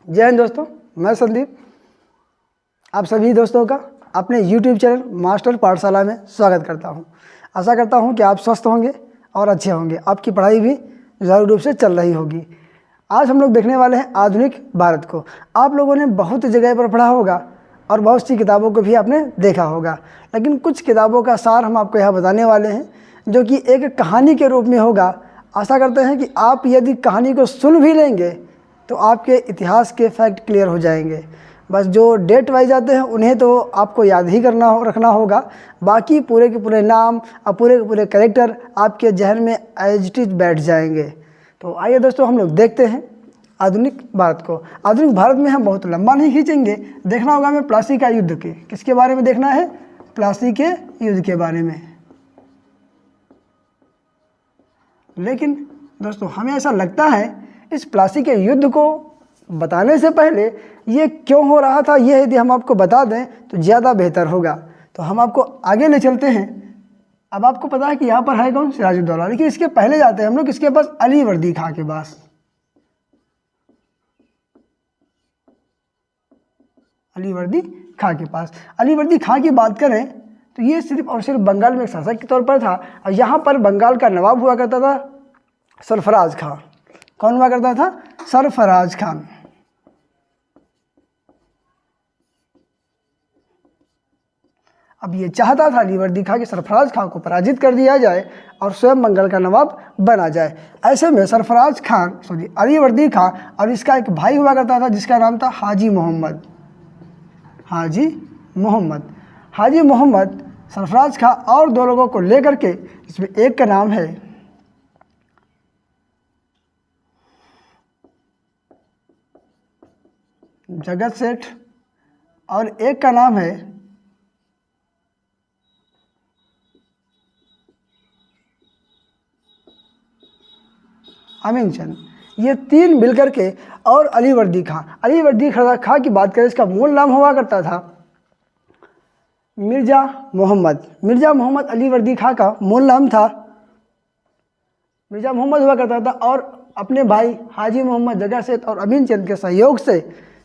जय हिंद दोस्तों, मैं संदीप आप सभी दोस्तों का अपने YouTube चैनल मास्टर पाठशाला में स्वागत करता हूं। आशा करता हूं कि आप स्वस्थ होंगे और अच्छे होंगे, आपकी पढ़ाई भी ज़रूर रूप से चल रही होगी। आज हम लोग देखने वाले हैं आधुनिक भारत को। आप लोगों ने बहुत जगह पर पढ़ा होगा और बहुत सी किताबों को भी आपने देखा होगा, लेकिन कुछ किताबों का सार हम आपको यहाँ बताने वाले हैं जो कि एक कहानी के रूप में होगा। आशा करते हैं कि आप यदि कहानी को सुन भी लेंगे तो आपके इतिहास के फैक्ट क्लियर हो जाएंगे। बस जो डेट वाइज आते हैं उन्हें तो आपको याद ही रखना होगा, बाकी पूरे के पूरे नाम और पूरे के पूरे कैरेक्टर आपके जहन में एज इट इज बैठ जाएंगे। तो आइए दोस्तों, हम लोग देखते हैं आधुनिक भारत को। आधुनिक भारत में हम बहुत लंबा नहीं खींचेंगे, देखना होगा हमें प्लासी का युद्ध के किसके बारे में देखना है, प्लासी के युद्ध के बारे में। लेकिन दोस्तों हमें ऐसा लगता है इस प्लासी के युद्ध को बताने से पहले ये क्यों हो रहा था, ये यदि हम आपको बता दें तो ज़्यादा बेहतर होगा। तो हम आपको आगे ले चलते हैं। अब आपको पता है कि यहाँ पर है कौन, सिराजुद्दौला, लेकिन इसके पहले जाते हैं हम लोग किसके पास, अली वर्दी खां के पास। अली वर्दी खां के पास। अली वर्दी खां की बात करें तो ये सिर्फ और सिर्फ बंगाल में एक शासक के तौर पर था और यहाँ पर बंगाल का नवाब हुआ करता था सरफराज खां। कौन हुआ करता था, सरफराज खान। अब ये चाहता था अली वर्दी खां कि सरफराज खान को पराजित कर दिया जाए और स्वयं बंगाल का नवाब बना जाए। ऐसे में अली वर्दी खां और इसका एक भाई हुआ करता था जिसका नाम था हाजी मोहम्मद। हाजी मोहम्मद सरफराज खां और दो लोगों को लेकर के, इसमें एक का नाम है जगत सेठ और एक का नाम है अमीन चंद। ये तीन मिलकर के और अली वर्दी खां की बात करें, इसका मूल नाम हुआ करता था मिर्ज़ा मोहम्मद। अली वर्दी खां का मूल नाम था मिर्ज़ा मोहम्मद हुआ करता था और अपने भाई हाजी मोहम्मद जगत सेठ और अमीन चंद के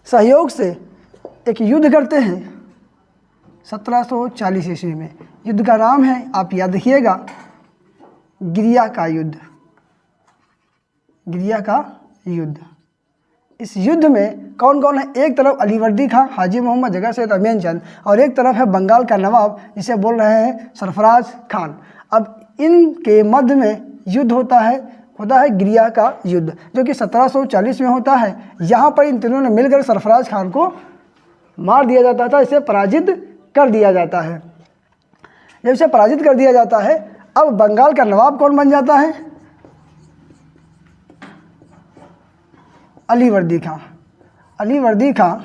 सहयोग से एक युद्ध करते हैं 1740 ईस्वी में। युद्ध का नाम है, आप याद रखिएगा, गिरिया का युद्ध। इस युद्ध में कौन कौन है, एक तरफ अली वर्दी खां, हाजी मोहम्मद जगत सेठ, अमीन चंद, और एक तरफ है बंगाल का नवाब जिसे बोल रहे हैं सरफराज खान। अब इनके मध्य में युद्ध होता है गिरिया का युद्ध, जो कि 1740 में होता है। यहाँ पर इन तीनों ने मिलकर सरफराज खान को मार दिया जाता था, इसे पराजित कर दिया जाता है। जब इसे पराजित कर दिया जाता है, अब बंगाल का नवाब कौन बन जाता है, अली वर्दी खां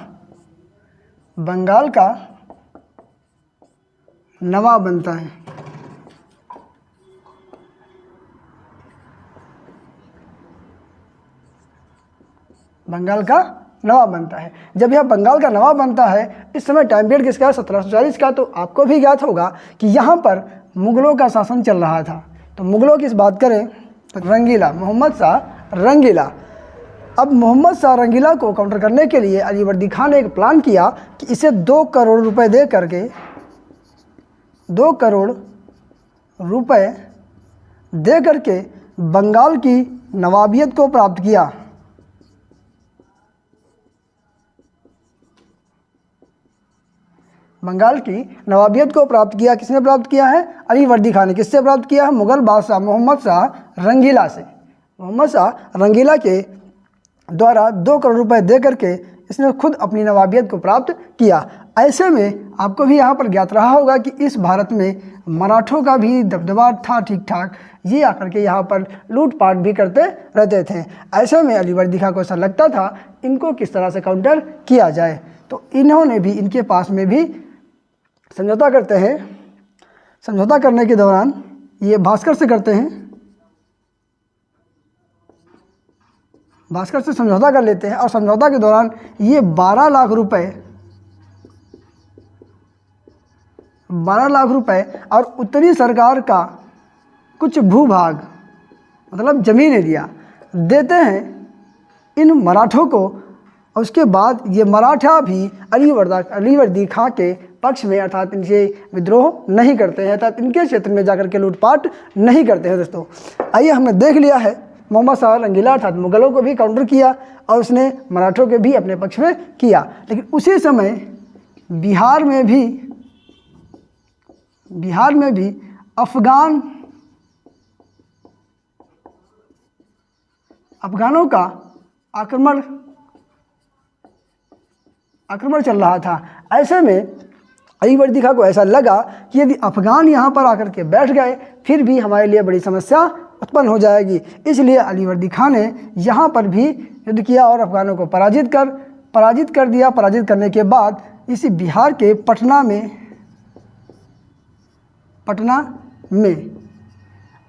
बंगाल का नवाब बनता है। जब यह बंगाल का नवाब बनता है, इस समय टाइम पीरियड किसका है, 1740 का। तो आपको भी ज्ञात होगा कि यहाँ पर मुगलों का शासन चल रहा था। तो मुगलों की बात करें तो मोहम्मद शाह रंगीला। अब मोहम्मद शाह रंगीला को काउंटर करने के लिए अली वर्दी खां ने एक प्लान किया कि इसे 2 करोड़ रुपए दे करके बंगाल की नवाबियत को प्राप्त किया। किसने प्राप्त किया है, अली वर्दी खां ने। किससे प्राप्त किया है, मुगल बादशाह मोहम्मद शाह रंगीला से। मोहम्मद शाह रंगीला के द्वारा 2 करोड़ रुपए दे करके इसने खुद अपनी नवाबियत को प्राप्त किया। ऐसे में आपको भी यहाँ पर ज्ञात रहा होगा कि इस भारत में मराठों का भी दबदबा था ठीक ठाक। ये आकर के यहाँ पर लूटपाट भी करते रहते थे। ऐसे में अली वर्दी खां को ऐसा लगता था इनको किस तरह से काउंटर किया जाए, तो इन्होंने भी इनके पास में भी समझौता करते हैं। समझौता करने के दौरान ये भास्कर से समझौता कर लेते हैं और समझौता के दौरान ये 12 लाख रुपए और उत्तरी सरकार का कुछ भूभाग, मतलब जमीन एरिया देते हैं इन मराठों को और उसके बाद ये मराठा भी अलीवर्दी खां के पक्ष में अर्थात इनसे विद्रोह नहीं करते हैं, अर्थात इनके क्षेत्र में जाकर के लूटपाट नहीं करते हैं। दोस्तों आइए, हमने देख लिया है मोहम्मद शाह रंगीला अर्थात मुग़लों को भी काउंटर किया और उसने मराठों के भी अपने पक्ष में किया। लेकिन उसी समय बिहार में भी अफगानों का आक्रमण चल रहा था। ऐसे में अलीवर्दी खां को ऐसा लगा कि यदि अफगान यहाँ पर आकर के बैठ गए फिर भी हमारे लिए बड़ी समस्या उत्पन्न हो जाएगी। इसलिए अलीवर्दी खां ने यहाँ पर भी युद्ध किया और अफगानों को पराजित कर दिया। पराजित करने के बाद इसी बिहार के पटना में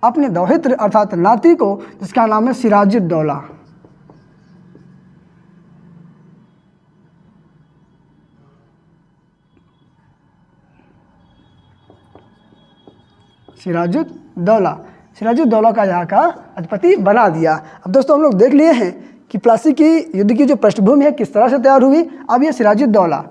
अपने दौहित्र अर्थात नाती को, जिसका नाम है सिराजुद्दौला, सिराजुद्दौला का यहाँ का अधिपति बना दिया। अब दोस्तों हम लोग देख लिए हैं कि प्लासी की युद्ध की जो पृष्ठभूमि है किस तरह से तैयार हुई। अब ये सिराजुद्दौला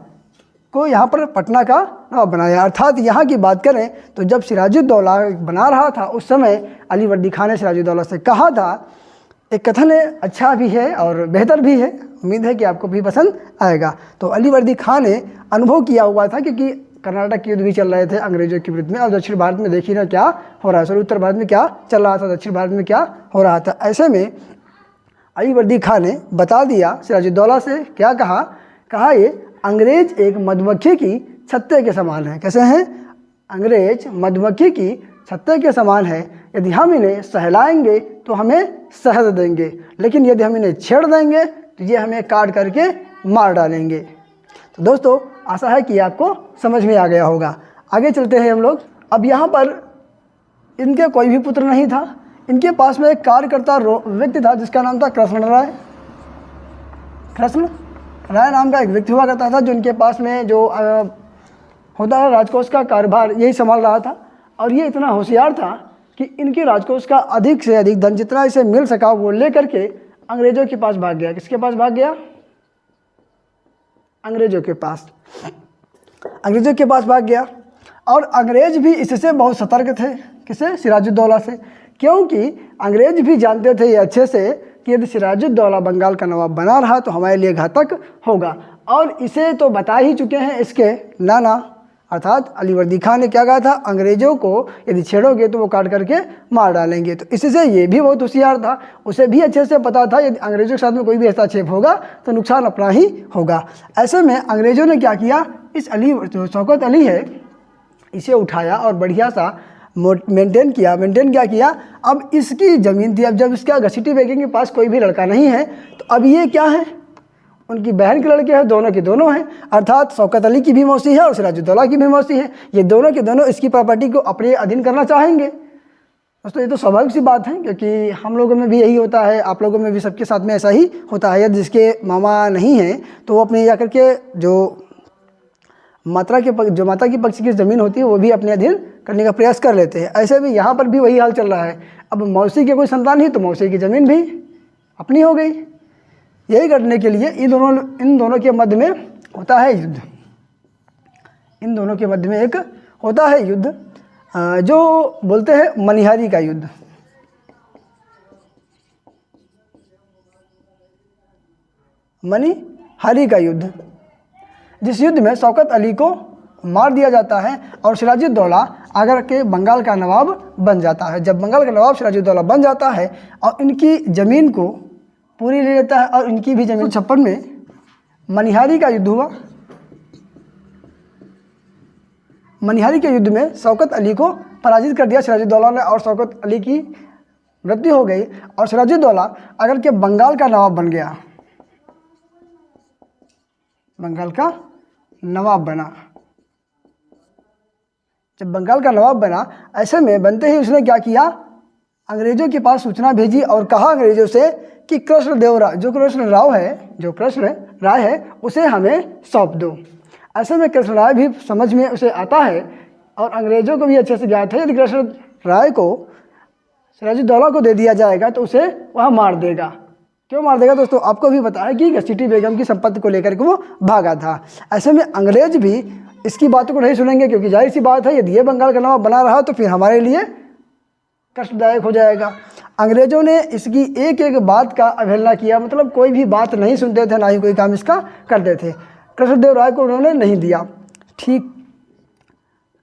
को यहाँ पर पटना का नवाब बनाया। अर्थात यहाँ की बात करें तो जब सिराजुद्दौला बना रहा था उस समय अलीवर्दी खां ने सिराजुद्दौला से कहा था, एक कथन है, अच्छा भी है और बेहतर भी है, उम्मीद है कि आपको भी पसंद आएगा। तो अलीवर्दी खां ने अनुभव किया हुआ था क्योंकि कर्नाटक के युद्ध भी चल रहे थे अंग्रेजों के विरुद्ध में, और दक्षिण भारत में देखिए ना क्या हो रहा है, सॉरी उत्तर भारत में क्या चल रहा था, दक्षिण भारत में क्या हो रहा था। ऐसे में अलीवर्दी खां ने बता दिया सिराजुद्दौला से, क्या कहा ये अंग्रेज एक मधुमक्खी की छत्ते के समान है। कैसे हैं? अंग्रेज मधुमक्खी की छत्ते के समान है। यदि हम इन्हें सहलाएंगे तो हमें शहद देंगे, लेकिन यदि हम इन्हें छेड़ देंगे तो ये हमें काट करके मार डालेंगे। तो दोस्तों आशा है कि आपको समझ में आ गया होगा। आगे चलते हैं हम लोग। अब यहाँ पर इनके कोई भी पुत्र नहीं था। इनके पास में एक कार्यकर्ता व्यक्ति था जिसका नाम था कृष्ण राय नाम का एक व्यक्ति हुआ करता था, जो इनके पास में जो होता है राजकोष का कार्यभार यही संभाल रहा था। और ये इतना होशियार था कि इनके राजकोष का अधिक से अधिक धन जितना इसे मिल सका वो लेकर के अंग्रेजों के पास भाग गया। किसके पास भाग गया? अंग्रेजों के पास भाग गया। और अंग्रेज भी इससे बहुत सतर्क थे। किसे? सिराजुद्दौला से। क्योंकि अंग्रेज भी जानते थे ये अच्छे से कि यदि सिराजुद्दौला बंगाल का नवाब बना रहा तो हमारे लिए घातक होगा। और इसे तो बता ही चुके हैं इसके नाना अर्थात अलीवर्दी खां ने क्या कहा था, अंग्रेजों को यदि छेड़ोगे तो वो काट करके मार डालेंगे। तो इससे ये भी बहुत होशियार था, उसे भी अच्छे से पता था यदि अंग्रेजों के साथ में कोई भी हस्तक्षेप होगा तो नुकसान अपना ही होगा। ऐसे में अंग्रेजों ने क्या किया, इस जो शौकत अली है इसे उठाया और बढ़िया सा मेंटेन क्या किया। अब इसकी ज़मीन थी। अब जब इसका घसीटी बेगम के पास कोई भी लड़का नहीं है तो अब ये क्या है, उनकी बहन के लड़के हैं, दोनों के दोनों हैं। अर्थात शौकत अली की भी मौसी है और सिराजुद्दौला की भी मौसी है। ये दोनों के दोनों इसकी प्रॉपर्टी को अपने अधीन करना चाहेंगे। दोस्तों ये तो स्वाभाविक सी बात है, क्योंकि हम लोगों में भी यही होता है, आप लोगों में भी सबके साथ में ऐसा ही होता है। यदि जिसके मामा नहीं हैं तो वो अपने जाकर के जो माता की पक्ष की ज़मीन होती है वो भी अपने अधीन करने का प्रयास कर लेते हैं। ऐसे भी यहाँ पर भी वही हाल चल रहा है। अब मौसी के कोई संतान नहीं तो मौसी की ज़मीन भी अपनी हो गई। यही करने के लिए इन दोनों के मध्य में होता है युद्ध। इन दोनों के मध्य में एक होता है युद्ध जो बोलते हैं मनिहारी का युद्ध। मनिहारी का युद्ध, जिस युद्ध में शौकत अली को मार दिया जाता है और सिराजुद्दौला आगर के बंगाल का नवाब बन जाता है। जब बंगाल का नवाब सिराजुद्दौला बन जाता है और इनकी ज़मीन को पूरी ले लेता है और इनकी भी ज़मीन 56 में मनिहारी का युद्ध हुआ। मनिहारी के युद्ध में शौकत अली को पराजित कर दिया सिराजुद्दौला ने और शौकत अली की मृत्यु हो गई और सिराजुद्दौला आगर के बंगाल का नवाब बन गया, बंगाल का नवाब बना। जब बंगाल का नवाब बना, ऐसे में बनते ही उसने क्या किया, अंग्रेजों के पास सूचना भेजी और कहा अंग्रेजों से कि कृष्ण राय है उसे हमें सौंप दो। ऐसे में कृष्ण राय भी समझ में उसे आता है और अंग्रेजों को भी अच्छे से ज्ञात है यदि कृष्ण राय को सिराजुद्दौला को दे दिया जाएगा तो उसे वह मार देगा, क्यों मार देगा दोस्तों? आपको भी पता है कि घसीटी बेगम की संपत्ति को लेकर के वो भागा था। ऐसे में अंग्रेज भी इसकी बातों को नहीं सुनेंगे, क्योंकि जाहिर सी बात है यदि ये बंगाल का नवाब बना रहा तो फिर हमारे लिए कष्टदायक हो जाएगा। अंग्रेजों ने इसकी एक एक बात का अवहेलना किया, मतलब कोई भी बात नहीं सुनते थे, ना ही कोई काम इसका करते थे। कृष्णदेव राय को उन्होंने नहीं दिया, ठीक,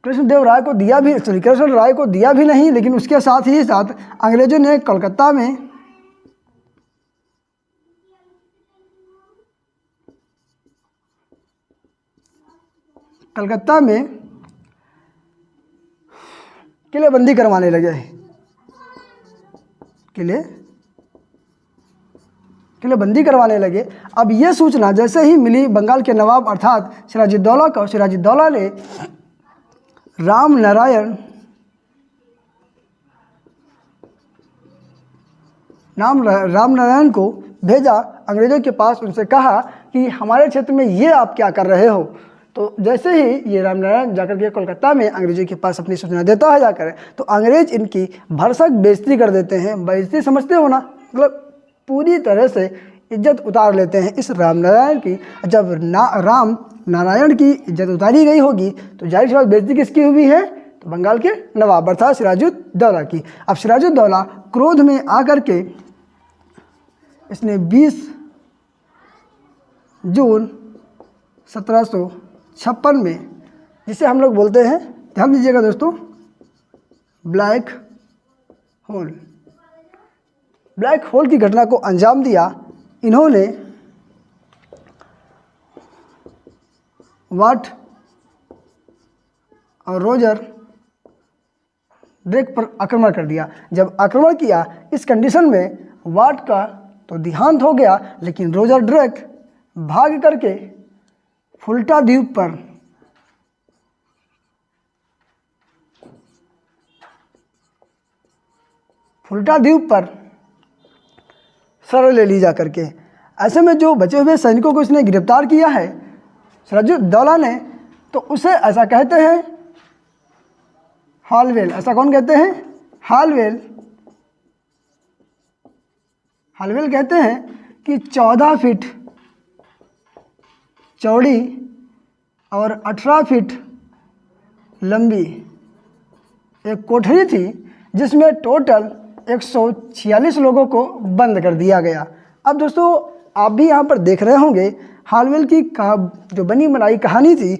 कृष्णदेव राय को दिया भी, कृष्ण राय को दिया भी नहीं, लेकिन उसके साथ ही साथ अंग्रेजों ने कलकत्ता में किलेबंदी करवाने लगे। किलेबंदी करवाने लगे। अब ये सूचना जैसे ही मिली बंगाल के नवाब अर्थात सिराजुद्दौला को, सिराजुद्दौला ने राम नारायण को भेजा अंग्रेज़ों के पास। उनसे कहा कि हमारे क्षेत्र में ये आप क्या कर रहे हो। तो जैसे ही ये रामनारायण जाकर के कोलकाता में अंग्रेज़ों के पास अपनी सूचना देता है जाकर, तो अंग्रेज़ इनकी भरसक बेइज्जती कर देते हैं। बेइज्जती समझते हो ना, मतलब पूरी तरह से इज्जत उतार लेते हैं इस रामनारायण की। जब राम नारायण की इज्जत उतारी गई होगी तो जाहिर सी बात बेइज्जती किसकी हुई है? तो बंगाल के नवाब अर्थात सिराजुद्दौला की। अब सिराजुद्दौला क्रोध में आकर के इसने 20 जून 1756 में, जिसे हम लोग बोलते हैं, ध्यान दीजिएगा दोस्तों, ब्लैक होल की घटना को अंजाम दिया। इन्होंने वाट और रोजर ड्रेक पर आक्रमण कर दिया। जब आक्रमण किया इस कंडीशन में वाट का तो देहांत हो गया, लेकिन रोजर ड्रेक भाग करके फुल्टा द्वीप पर शरण ले ली जा करके। ऐसे में जो बचे हुए सैनिकों को इसने गिरफ्तार किया है सिराजुद्दौला ने, तो उसे ऐसा कहते हैं हालवेल। ऐसा कौन कहते हैं? हालवेल कहते हैं कि 14 फीट चौड़ी और 18 फीट लंबी एक कोठरी थी, जिसमें टोटल 146 लोगों को बंद कर दिया गया। अब दोस्तों आप भी यहाँ पर देख रहे होंगे हालवेल की जो बनी बनाई कहानी थी,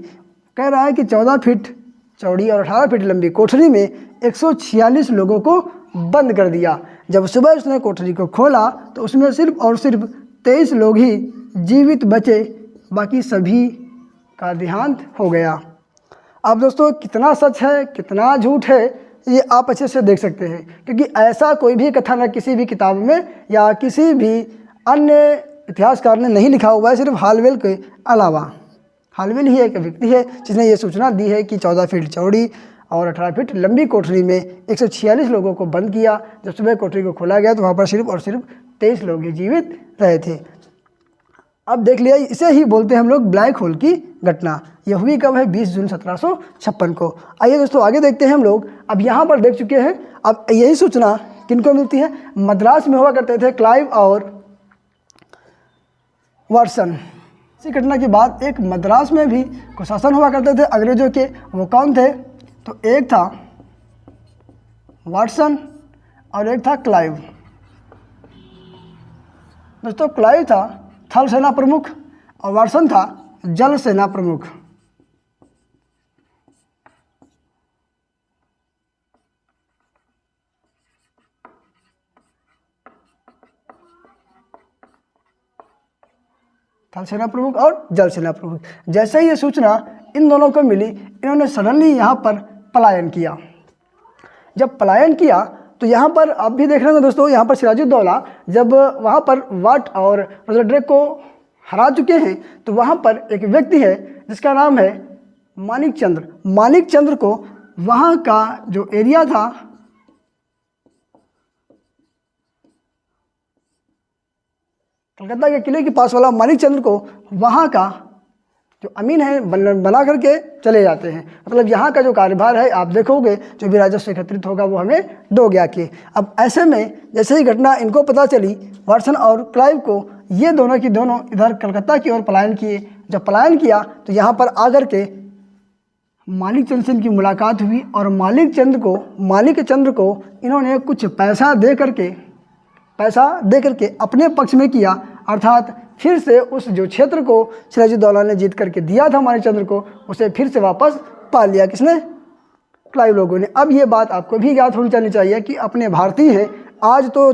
कह रहा है कि 14 फीट चौड़ी और 18 फीट लंबी कोठरी में 146 लोगों को बंद कर दिया। जब सुबह उसने कोठरी को खोला तो उसमें सिर्फ और सिर्फ 23 लोग ही जीवित बचे, बाकी सभी का देहांत हो गया। अब दोस्तों कितना सच है कितना झूठ है ये आप अच्छे से देख सकते हैं, क्योंकि ऐसा कोई भी कथन किसी भी किताब में या किसी भी अन्य इतिहासकार ने नहीं लिखा हुआ है, सिर्फ हालवेल के अलावा। हालवेल ही एक व्यक्ति है जिसने ये सूचना दी है कि 14 फीट चौड़ी और 18 फीट लंबी कोठरी में 146 लोगों को बंद किया। जब सुबह कोठरी को खोला गया तो वहाँ पर सिर्फ और सिर्फ 23 लोग ही जीवित रहे थे। अब देख लिया, इसे ही बोलते हैं हम लोग ब्लैक होल की घटना। यह हुई कब है? 20 जून 1756 को। आइए दोस्तों आगे देखते हैं हम लोग। अब यहाँ पर देख चुके हैं, अब यही सूचना किनको मिलती है? मद्रास में हुआ करते थे क्लाइव और वाटसन। इसी घटना के बाद एक मद्रास में भी कुछ शासन हुआ करते थे अंग्रेजों के। वो कौन थे? तो एक था वाटसन और एक था क्लाइव। दोस्तों क्लाइव था थल सेना प्रमुख और वाटसन था जल सेना प्रमुख। थल सेना प्रमुख और जल सेना प्रमुख। जैसे ही ये सूचना इन दोनों को मिली, इन्होंने सडनली यहाँ पर पलायन किया। जब पलायन किया तो यहाँ पर आप भी देख रहे हैं दोस्तों, यहाँ पर सिराजुद्दौला जब वहाँ पर वाट और रोजर ड्रेक को हरा चुके हैं, तो वहाँ पर एक व्यक्ति है जिसका नाम है मानिक चंद्र। मानिक चंद्र को वहाँ का जो एरिया था कलकत्ता के किले के पास वाला, मानिक चंद्र को वहाँ का जो अमीन है बना करके चले जाते हैं। मतलब यहाँ का जो कार्यभार है आप देखोगे जो भी राजस्व एकत्रित होगा वो हमें दोगे आके। अब ऐसे में जैसे ही घटना इनको पता चली, वाटसन और क्लाइव को, ये दोनों की दोनों इधर कलकत्ता की ओर पलायन किए। जब पलायन किया तो यहाँ पर आकर के मालिक चंद्र से इनकी मुलाकात हुई और मालिक चंद्र को इन्होंने कुछ पैसा दे करके अपने पक्ष में किया। अर्थात फिर से उस जो क्षेत्र को सिराजुद्दौला ने जीत करके दिया था मालिक चंद्र को, उसे फिर से वापस पा लिया। किसने? क्लाइव लोगों ने। अब ये बात आपको भी ज्ञात होनी चाहिए चाहिए कि अपने भारतीय हैं, आज तो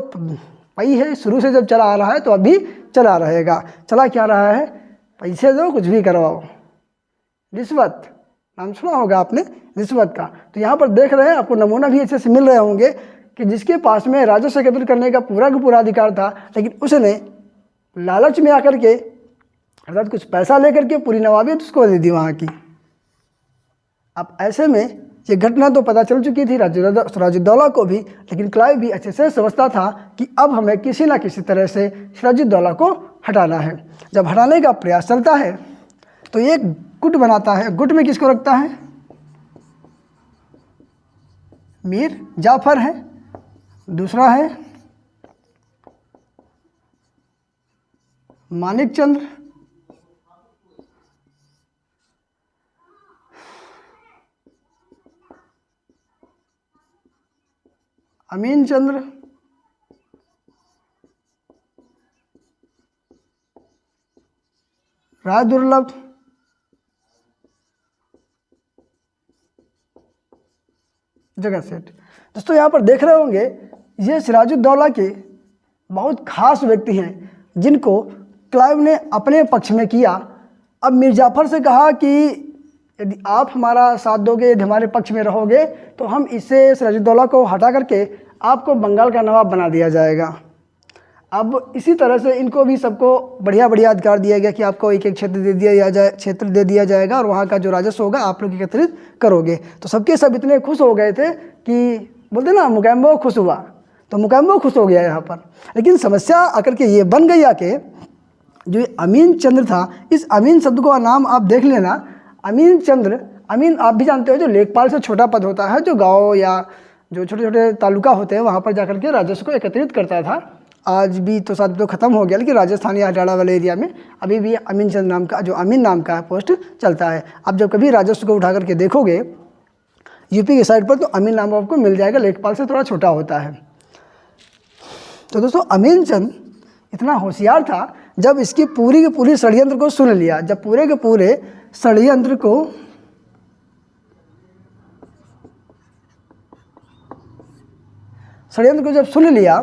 पई है, शुरू से जब चला आ रहा है तो अभी चला रहेगा। चला क्या रहा है? पैसे दो कुछ भी करवाओ, रिश्वत, नाम सुना होगा आपने रिश्वत का। तो यहाँ पर देख रहे हैं, आपको नमूना भी अच्छे से मिल रहे होंगे कि जिसके पास में राजस्व एकत्रित करने का पूरा अधिकार था, लेकिन उसने लालच में आकर के अर्थात कुछ पैसा लेकर के पूरी नवाबियत उसको दे दी वहाँ की। अब ऐसे में ये घटना तो पता चल चुकी थी सिराजुद्दौला को भी, लेकिन क्लाइव भी अच्छे से समझता था कि अब हमें किसी ना किसी तरह से सिराजुद्दौला को हटाना है। जब हटाने का प्रयास चलता है तो एक गुट बनाता है। गुट में किसको रखता है? मीर जाफर है, दूसरा है मानिक चंद्र, अमीन चंद्र, राय दुर्लभ, जगह सेठ। दोस्तों यहाँ पर देख रहे होंगे ये सिराजुद्दौला के बहुत खास व्यक्ति हैं जिनको क्लाइव ने अपने पक्ष में किया। अब मीर जाफर से कहा कि यदि आप हमारा साथ दोगे, यदि हमारे पक्ष में रहोगे तो हम इससे सिराजुद्दौला को हटा करके आपको बंगाल का नवाब बना दिया जाएगा। अब इसी तरह से इनको भी सबको बढ़िया अधिकार दिया गया कि आपको एक क्षेत्र दे दिया जाएगा और वहाँ का जो राजस्व होगा आप लोग एकत्रित करोगे। तो सबके सब इतने खुश हो गए थे कि बोलते ना मुकैम्बो खुश हुआ, तो मुकैम्बो खुश हो गया यहाँ पर। लेकिन समस्या आकर के ये बन गई आके, जो अमीन चंद्र था, इस अमीन शब्द का नाम आप देख लेना। अमीन चंद्र, अमीन आप भी जानते हो जो लेखपाल से छोटा पद होता है, जो गाँव या जो छोटे छोटे तालुका होते हैं वहाँ पर जाकर के राजस्व को एकत्रित करता था। आज भी तो शायद तो ख़त्म हो गया, लेकिन राजस्थान या हरियाणा वाले एरिया में अभी भी अमीन चंद्र नाम का, जो अमीन नाम का पोस्ट चलता है। अब जब कभी राजस्व को उठा करके देखोगे यूपी के साइड पर तो अमीन नाम आपको मिल जाएगा, लेखपाल से थोड़ा छोटा होता है। तो दोस्तों अमीन चंद इतना होशियार था, जब इसकी पूरी के पूरी षड्यंत्र को सुन लिया, जब पूरे के पूरे षड्यंत्र को जब सुन लिया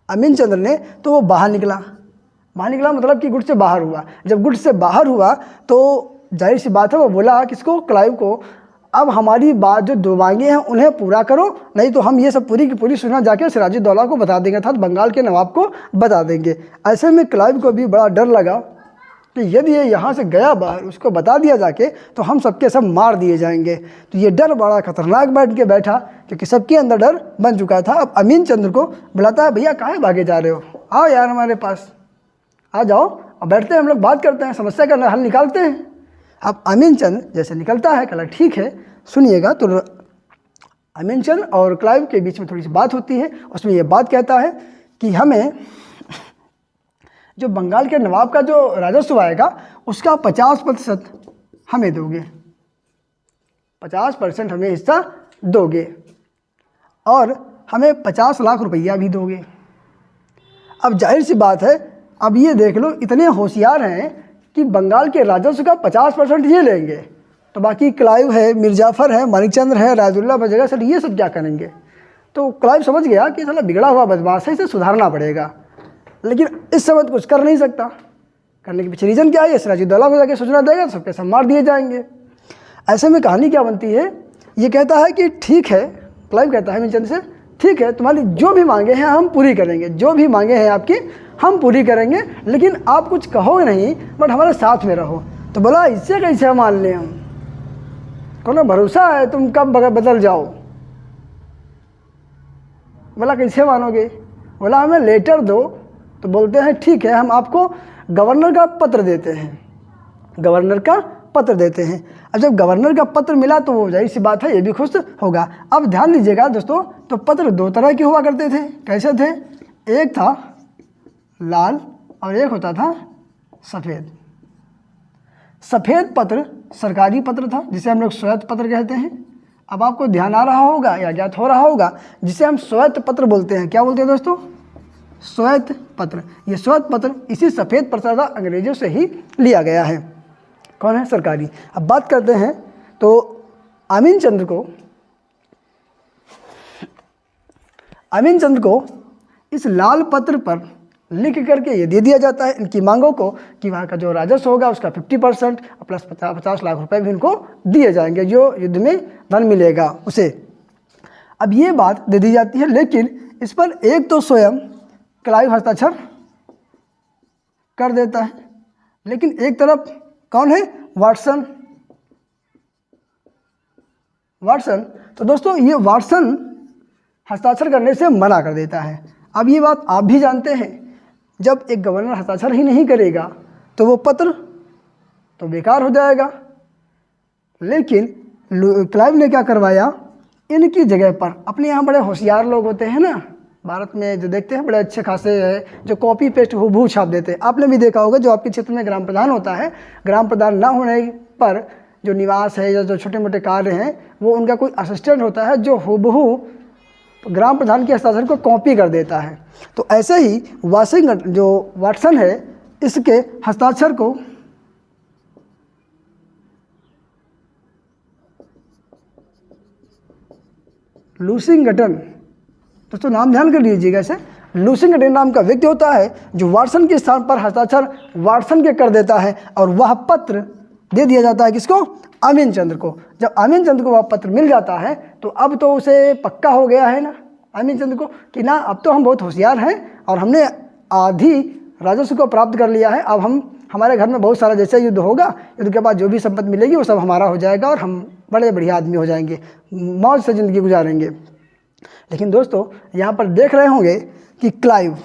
अमीन चंद्र ने, तो वो बाहर निकला मतलब कि गुट से बाहर हुआ। जब गुट से बाहर हुआ तो जाहिर सी बात है वो बोला किसको? क्लाइव को, अब हमारी बात जो दो मांगे हैं उन्हें पूरा करो, नहीं तो हम ये सब पूरी की पूरी सूचना जाके सिराजुद्दौला को बता देंगे, अर्थात बंगाल के नवाब को बता देंगे। ऐसे में क्लाइव को भी बड़ा डर लगा कि यदि ये यहाँ से गया बाहर, उसको बता दिया जाके तो हम सबके सब मार दिए जाएंगे। तो ये डर बड़ा खतरनाक बैठ के बैठा, क्योंकि सबके अंदर डर बन चुका था। अब अमीन चंद्र को बुलाता है, भैया कहाँ भागे जा रहे हो, आओ यार हमारे पास आ जाओ, अब बैठते हैं हम लोग बात करते हैं, समस्या का हल निकालते हैं। अब अमीन चंद जैसे निकलता है, कहला ठीक है सुनिएगा। तो अमीन चंद और क्लाइव के बीच में थोड़ी सी बात होती है, उसमें ये बात कहता है कि हमें जो बंगाल के नवाब का जो राजस्व आएगा उसका 50% हमें दोगे, 50% हमें हिस्सा दोगे और हमें 50 लाख रुपया भी दोगे। अब जाहिर सी बात है, अब ये देख लो इतने होशियार हैं कि बंगाल के राजस्व का 50% ये लेंगे, तो बाकी क्लाइव है, मिर्जाफर है, मानिक चंद्र है, राजुल्ला बजेगा, सर ये सब क्या करेंगे। तो क्लाइव समझ गया कि साला बिगड़ा हुआ बदमाश है, इसे सुधारना पड़ेगा, लेकिन इस समय तो कुछ कर नहीं सकता। करने के पीछे रीज़न क्या है? सिराजुद्दौला को जाके सूचना देगा तो सबके सब मार दिए जाएंगे। ऐसे में कहानी क्या बनती है, ये कहता है कि ठीक है, क्लाइव कहता है अमीन चंद से, ठीक है तुम्हारी जो भी मांगे हैं हम पूरी करेंगे, जो भी मांगे हैं आपकी हम पूरी करेंगे, लेकिन आप कुछ कहो नहीं, बट हमारे साथ में रहो। तो बोला इससे कैसे मान लें हम, कौन भरोसा है तुम कब बदल जाओ। बोला कैसे मानोगे? बोला हमें लेटर दो। तो बोलते हैं ठीक है हम आपको गवर्नर का पत्र देते हैं, गवर्नर का पत्र देते हैं। अब जब गवर्नर का पत्र मिला तो वो जाहिर सी बात है ये भी खुश होगा। अब ध्यान दीजिएगा दोस्तों, तो पत्र दो तरह के हुआ करते थे। कैसे थे? एक था लाल और एक होता था सफ़ेद। सफ़ेद पत्र सरकारी पत्र था जिसे हम लोग श्वेत पत्र कहते हैं। अब आपको ध्यान आ रहा होगा या ज्ञात हो रहा होगा, जिसे हम श्वेत पत्र बोलते हैं। क्या बोलते हैं दोस्तों? श्वेत पत्र। ये श्वेत पत्र इसी सफ़ेद पत्र था, अंग्रेजों से ही लिया गया है। कौन है? सरकारी। अब बात करते हैं तो अमीन चंद्र को इस लाल पत्र पर लिख करके ये दे दिया जाता है इनकी मांगों को कि वहाँ का जो राजस्व होगा उसका 50% प्लस 50 लाख रुपए भी इनको दिए जाएंगे, जो युद्ध में धन मिलेगा उसे। अब ये बात दे दी जाती है, लेकिन इस पर एक तो स्वयं क्लाइव हस्ताक्षर कर देता है, लेकिन एक तरफ कौन है? वाटसन। तो दोस्तों ये वाटसन हस्ताक्षर करने से मना कर देता है। अब ये बात आप भी जानते हैं, जब एक गवर्नर हस्ताक्षर ही नहीं करेगा तो वो पत्र तो बेकार हो जाएगा। लेकिन क्लाइव ने क्या करवाया? इनकी जगह पर अपने यहाँ बड़े होशियार लोग होते हैं ना, भारत में जो देखते हैं बड़े अच्छे खासे है जो कॉपी पेस्ट हूबहू छाप देते हैं। आपने भी देखा होगा, जो आपके क्षेत्र में ग्राम प्रधान होता है, ग्राम प्रधान ना होने पर जो निवास है या जो छोटे मोटे कार्य हैं वो उनका कोई असिस्टेंट होता है जो हूबहू ग्राम प्रधान के हस्ताक्षर को कॉपी कर देता है। तो ऐसे ही वाटसन है, इसके हस्ताक्षर को लूसिंगटन, दोस्तों नाम ध्यान कर लीजिएगा, इसे लूसिंगटन नाम का व्यक्ति होता है जो वाटसन के स्थान पर हस्ताक्षर वाटसन के कर देता है और वह पत्र दे दिया जाता है किसको? अमीन चंद्र को। जब अमीन चंद्र को वह पत्र मिल जाता है तो अब तो उसे पक्का हो गया है ना अमीन चंद्र को कि ना अब तो हम बहुत होशियार हैं और हमने आधी राजस्व को प्राप्त कर लिया है। अब हमारे घर में बहुत सारा जैसे युद्ध होगा, युद्ध के बाद जो भी संपत्ति मिलेगी वो सब हमारा हो जाएगा और हम बड़े बढ़िया आदमी हो जाएंगे, मौज से ज़िंदगी गुजारेंगे। लेकिन दोस्तों यहाँ पर देख रहे होंगे कि क्लाइव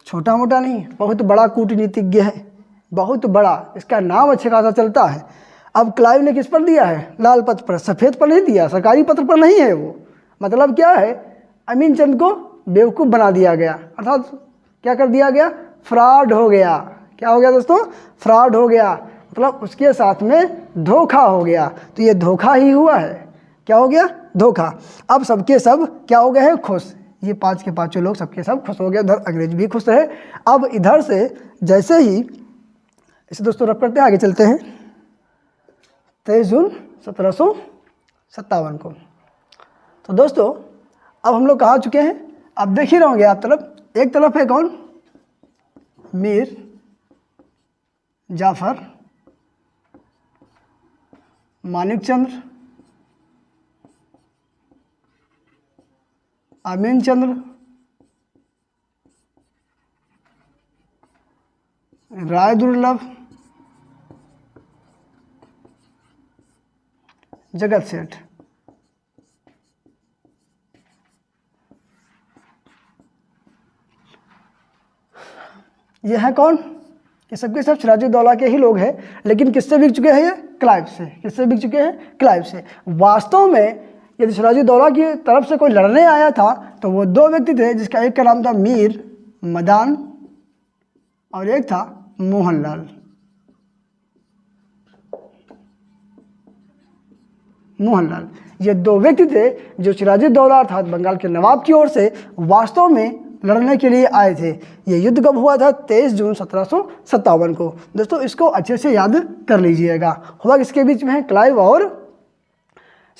छोटा मोटा नहीं, बहुत बड़ा कूटनीतिज्ञ है, बहुत बड़ा, इसका नाम अच्छे खासा चलता है। अब क्लाइव ने किस पर दिया है? लाल पत्र पर, सफ़ेद पर नहीं दिया, सरकारी पत्र पर नहीं है वो। मतलब क्या है? अमीन चंद को बेवकूफ़ बना दिया गया, अर्थात क्या कर दिया गया? फ्रॉड हो गया। क्या हो गया दोस्तों? फ्रॉड हो गया, मतलब उसके साथ में धोखा हो गया। तो ये धोखा ही हुआ है। क्या हो गया? धोखा। अब सबके सब क्या हो गए हैं? खुश। ये पाँच के पाँचों लोग सबके सब खुश हो गए, उधर अंग्रेज भी खुश है। अब इधर से जैसे ही इसे दोस्तों रब करते हैं, आगे चलते हैं। 23 जून 1757 को। तो दोस्तों अब हम लोग कहाँ चुके हैं? अब देख ही रहे होंगे आप तरफ, एक तरफ है कौन? मीर जाफर, मानिक चंद्र, अमीन चंद्र, राय दुर्लभ, जगत सेठ। ये है कौन? ये सबके सब सिराजुद्दौला के ही लोग हैं, लेकिन किससे बिक चुके हैं? ये क्लाइव से। किससे बिक चुके हैं? क्लाइव से। वास्तव में यदि सिराजुद्दौला की तरफ से कोई लड़ने आया था तो वो दो व्यक्ति थे, जिसका एक का नाम था मीर मदान और एक था मोहनलाल। मोहनलाल, ये दो व्यक्ति थे जो सिराजुद्दौला अर्थात बंगाल के नवाब की ओर से वास्तव में लड़ने के लिए आए थे। ये युद्ध कब हुआ था? 23 जून 1757 को। दोस्तों इसको अच्छे से याद कर लीजिएगा। हुआ किसके बीच में है? क्लाइव और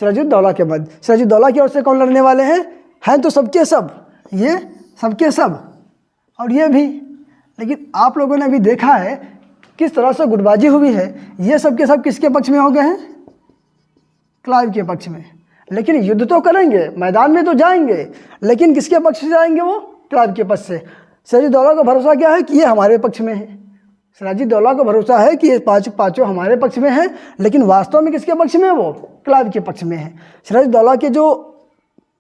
सिराजुद्दौला के मध्य। सिराजुद्दौला की ओर से कौन लड़ने वाले हैं? हैं तो सबके सब, ये सबके सब और ये भी। लेकिन आप लोगों ने भी देखा है किस तरह से गुटबाजी हुई है। ये सबके सब किसके पक्ष में हो गए हैं? क्लाइव के पक्ष में। लेकिन युद्ध तो करेंगे, मैदान में तो जाएंगे, लेकिन किसके पक्ष से जाएंगे? वो क्लाइव के पक्ष से। सिराजुद्दौला को भरोसा क्या है कि ये हमारे पक्ष में है। सिराजुद्दौला को भरोसा है कि ये पाँचों हमारे पक्ष में हैं, लेकिन वास्तव में किसके पक्ष में है? वो क्लाइव के पक्ष में है। सिराजुद्दौला के जो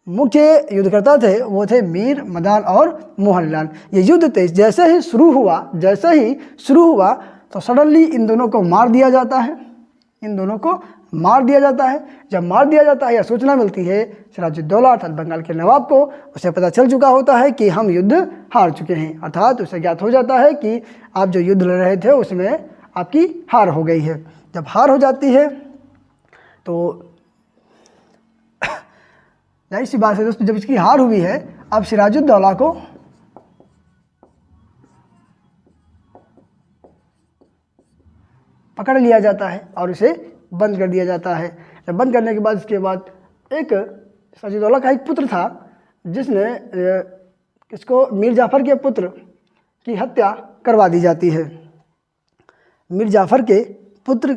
मुख्य युद्धकर्ता थे वो थे मीर मदान और मोहनलाल। ये युद्ध जैसे ही शुरू हुआ तो सडनली इन दोनों को मार दिया जाता है, इन दोनों को मार दिया जाता है। जब मार दिया जाता है या सूचना मिलती है सिराजुद्दौला अर्थात बंगाल के नवाब को, उसे पता चल चुका होता है कि हम युद्ध हार चुके हैं, अर्थात उसे ज्ञात हो जाता है कि आप जो युद्ध लड़ रहे थे उसमें आपकी हार हो गई है। जब हार हो जाती है तो जाहिर सी बात है दोस्तों, जब इसकी हार हुई है अब सिराजुद्दौला को पकड़ लिया जाता है और उसे बंद कर दिया जाता है। जब बंद करने के बाद इसके बाद एक सिराजुद्दौला का एक पुत्र था जिसने इसको मीर जाफ़र के पुत्र की हत्या करवा दी जाती है, मीर जाफ़र के पुत्र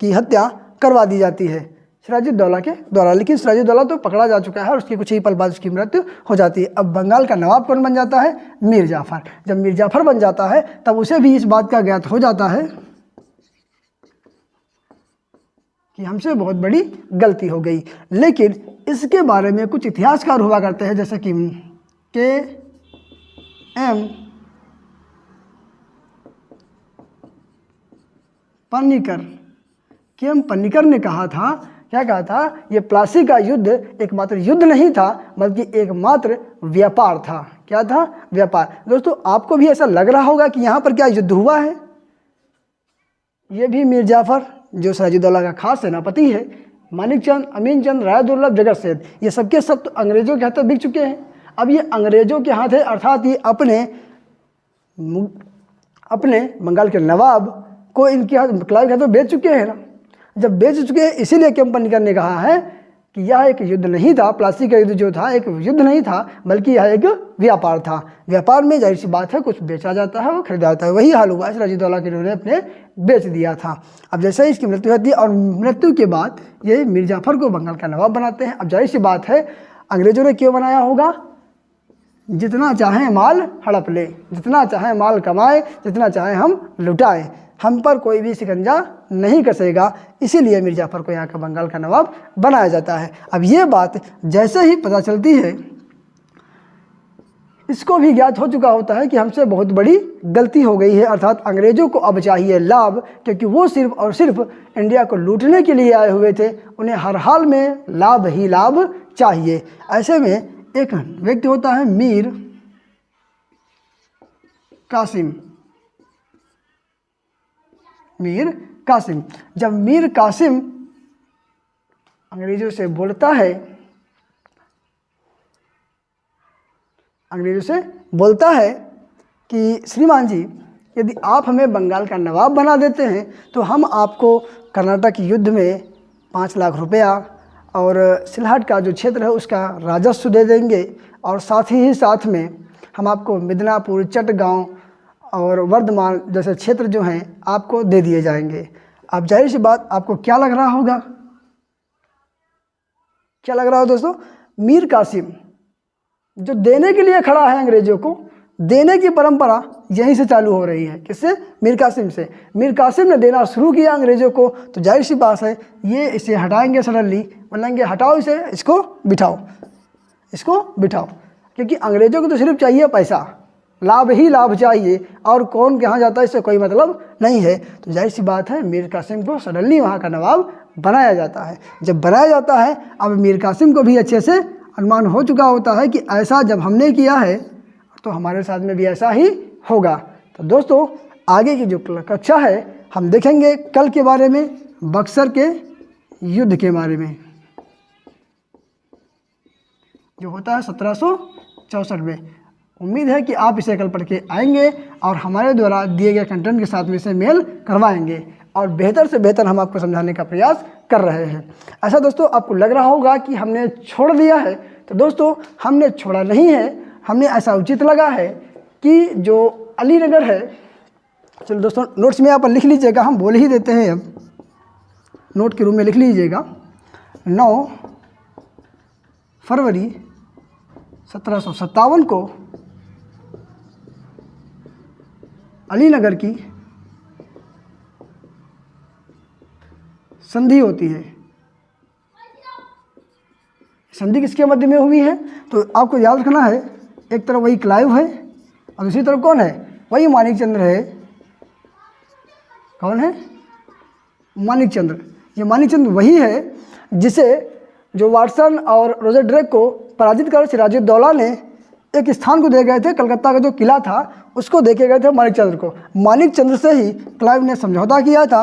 की हत्या करवा दी जाती है सिराजुद्दौला के द्वारा। लेकिन सिराजुद्दौला तो पकड़ा जा चुका है और उसके कुछ ही पल बाद उसकी मृत्यु हो जाती है। अब बंगाल का नवाब कौन बन जाता है? मीर जाफ़र। जब मीर जाफ़र बन जाता है तब उसे भी इस बात का ज्ञात हो जाता है कि हमसे बहुत बड़ी गलती हो गई। लेकिन इसके बारे में कुछ इतिहासकार हुआ करते हैं, जैसे कि के.एम. पन्नीकर ने कहा था, क्या कहा था? ये प्लासी का युद्ध एकमात्र युद्ध नहीं था बल्कि एकमात्र व्यापार था। क्या था? व्यापार। दोस्तों आपको भी ऐसा लग रहा होगा कि यहाँ पर क्या युद्ध हुआ है? ये भी मीर जाफ़र जो सिराजुद्दौला का खास सेनापति है, मानिकचंद, अमीनचंद, राय दुर्लभ, जगत सेठ, ये सबके सब तो अंग्रेज़ों के हाथों बिक चुके हैं। अब ये अंग्रेज़ों के हाथ है, अर्थात ये अपने बंगाल के नवाब को इनके हाथ क्लाइव के हाथों बेच चुके हैं ना। जब बेच चुके हैं इसीलिए के.एम. पन्नीकर ने कहा है कि यह एक युद्ध नहीं था, प्लासी का युद्ध जो था एक युद्ध नहीं था बल्कि यह एक व्यापार था। व्यापार में जाहिर सी बात है कुछ बेचा जाता है वो खरीदा जाता है। वही हाल हुआ सिराजुद्दौला के इन्होंने अपने बेच दिया था। अब जैसे ही इसकी मृत्यु होती है और मृत्यु के बाद ये मीर जाफ़र को बंगाल का नवाब बनाते हैं। अब जाहिर सी बात है अंग्रेज़ों ने क्यों बनाया होगा? जितना चाहें माल हड़प ले, जितना चाहें माल कमाए, जितना चाहें हम लुटाएं, हम पर कोई भी शिकंजा नहीं कसेगा, इसीलिए मीर जाफ़र को यहाँ का बंगाल का नवाब बनाया जाता है। अब ये बात जैसे ही पता चलती है इसको भी ज्ञात हो चुका होता है कि हमसे बहुत बड़ी गलती हो गई है, अर्थात अंग्रेज़ों को अब चाहिए लाभ, क्योंकि वो सिर्फ और सिर्फ इंडिया को लूटने के लिए आए हुए थे, उन्हें हर हाल में लाभ ही लाभ चाहिए। ऐसे में एक व्यक्ति होता है मीर कासिम। मीर कासिम, जब मीर कासिम अंग्रेज़ों से बोलता है, कि श्रीमान जी यदि आप हमें बंगाल का नवाब बना देते हैं तो हम आपको कर्नाटक युद्ध में 5 लाख रुपया और सिलहट का जो क्षेत्र है उसका राजस्व दे देंगे, और साथ में हम आपको मिदनापुर, चटगांव और वर्धमान जैसे क्षेत्र जो हैं आपको दे दिए जाएंगे। अब जाहिर सी बात आपको क्या लग रहा होगा? क्या लग रहा हो दोस्तों? मीर कासिम जो देने के लिए खड़ा है अंग्रेज़ों को, देने की परंपरा यहीं से चालू हो रही है। किससे? मीर कासिम से। मीर कासिम ने देना शुरू किया अंग्रेज़ों को, तो जाहिर सी बात है ये इसे हटाएंगे, सडनली बोलेंगे हटाओ इसे, इसको बिठाओ, इसको बिठाओ, क्योंकि अंग्रेज़ों को तो सिर्फ चाहिए पैसा, लाभ ही लाभ चाहिए, और कौन कहाँ जाता है इससे कोई मतलब नहीं है। तो जाहिर सी बात है मीर कासिम को सडनली वहाँ का नवाब बनाया जाता है। जब बनाया जाता है अब मीर कासिम को भी अच्छे से अनुमान हो चुका होता है कि ऐसा जब हमने किया है तो हमारे साथ में भी ऐसा ही होगा। तो दोस्तों आगे की जो कक्षा है हम देखेंगे कल के बारे में, बक्सर के युद्ध के बारे में जो होता है 1764 में। उम्मीद है कि आप इसे कल पढ़ के आएंगे और हमारे द्वारा दिए गए कंटेंट के साथ में इसे मेल करवाएंगे और बेहतर से बेहतर हम आपको समझाने का प्रयास कर रहे हैं। ऐसा दोस्तों आपको लग रहा होगा कि हमने छोड़ दिया है, तो दोस्तों हमने छोड़ा नहीं है, हमने ऐसा उचित लगा है कि जो अलीनगर है, चलो दोस्तों नोट्स में आप लिख लीजिएगा, हम बोल ही देते हैं, अब नोट के रूप में लिख लीजिएगा। 9 फरवरी 1757 को अलीनगर की संधि होती है। संधि किसके मध्य में हुई है? तो आपको याद रखना है, एक तरफ वही क्लाइव है और दूसरी तरफ कौन है? वही मानिकचंद्र है, कौन है? मानिकचंद्र। ये मानिकचंद्र वही है जिसे जो वाटसन और रोजर ड्रेक को पराजित कर सिराजुद्दौला ने एक स्थान को दे गए थे, कलकत्ता का जो किला था उसको दे के गए थे मानिकचंद्र को। मानिकचंद्र से ही क्लाइव ने समझौता किया था,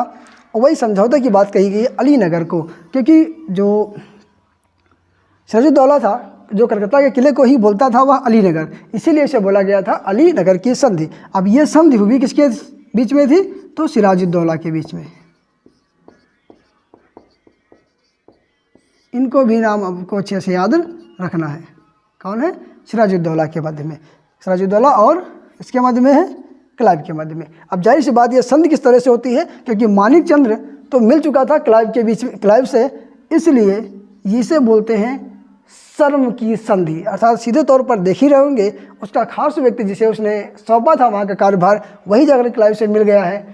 और वही समझौते की बात कही गई अलीनगर को, क्योंकि जो सिराजुद्दौला था जो कलकत्ता के किले को ही बोलता था वह अलीनगर, इसीलिए इसे बोला गया था अलीनगर की संधि। अब ये संधि हुई किसके बीच में थी? तो सिराजुद्दौला के बीच में। इनको भी नाम आपको अच्छे से याद रखना है। कौन है? सिराजुद्दौला के मध्य में, सिराजुद्दौला और इसके मध्य में है क्लाइव के मध्य में। अब जाहिर सी बात ये संधि किस तरह से होती है, क्योंकि मानिकचंद्र तो मिल चुका था क्लाइव के बीच में, क्लाइव से, इसलिए इसे बोलते हैं सर्म की संधि। अर्थात सीधे तौर पर देख ही रहे होंगे उसका खास व्यक्ति जिसे उसने सौंपा था वहाँ का कार्यभार, वही जाकर क्लाइव से मिल गया है,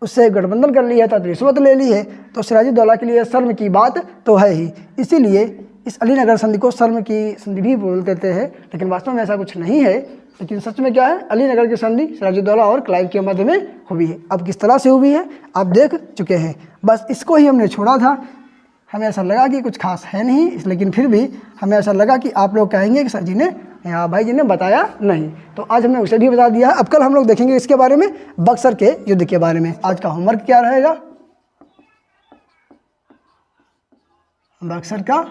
उससे गठबंधन कर लिया था, तो रिश्वत ले ली है, तो सिराजुद्दौला के लिए शर्म की बात तो है ही। इसीलिए इस अलीनगर संधि को शर्म की संधि भी बोल देते हैं, लेकिन वास्तव में ऐसा कुछ नहीं है। लेकिन सच में क्या है? अलीनगर की संधि सिराजुद्दौला और क्लाइव के मध्य में हुई है। अब किस तरह से हुई है आप देख चुके हैं, बस इसको ही हमने छोड़ा था। हमें ऐसा लगा कि कुछ खास है नहीं, लेकिन फिर भी हमें ऐसा लगा कि आप लोग कहेंगे कि सर जी ने या भाई जी ने बताया नहीं, तो आज हमने उसे भी बता दिया है। अब कल हम लोग देखेंगे इसके बारे में, बक्सर के युद्ध के बारे में। आज का होमवर्क क्या रहेगा? बक्सर का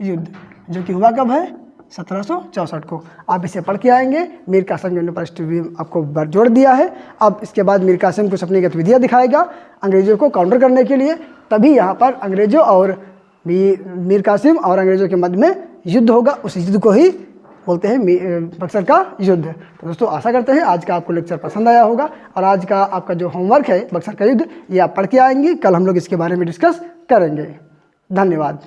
युद्ध, जो कि हुआ कब है? 1764 को। आप इसे पढ़ के आएंगे। मीर कासिम यूनिवर्सिटी भी आपको जोड़ दिया है। अब इसके बाद मीर कासिम कुछ अपनी गतिविधियाँ दिखाएगा अंग्रेज़ों को काउंटर करने के लिए, तभी यहाँ पर अंग्रेज़ों और मीर कासिम और अंग्रेज़ों के मध्य में युद्ध होगा। उस युद्ध को ही बोलते हैं बक्सर का युद्ध। तो दोस्तों आशा करते हैं आज का आपको लेक्चर पसंद आया होगा, और आज का आपका जो होमवर्क है बक्सर का युद्ध, ये आप पढ़ के आएंगे। कल हम लोग इसके बारे में डिस्कस करेंगे। धन्यवाद।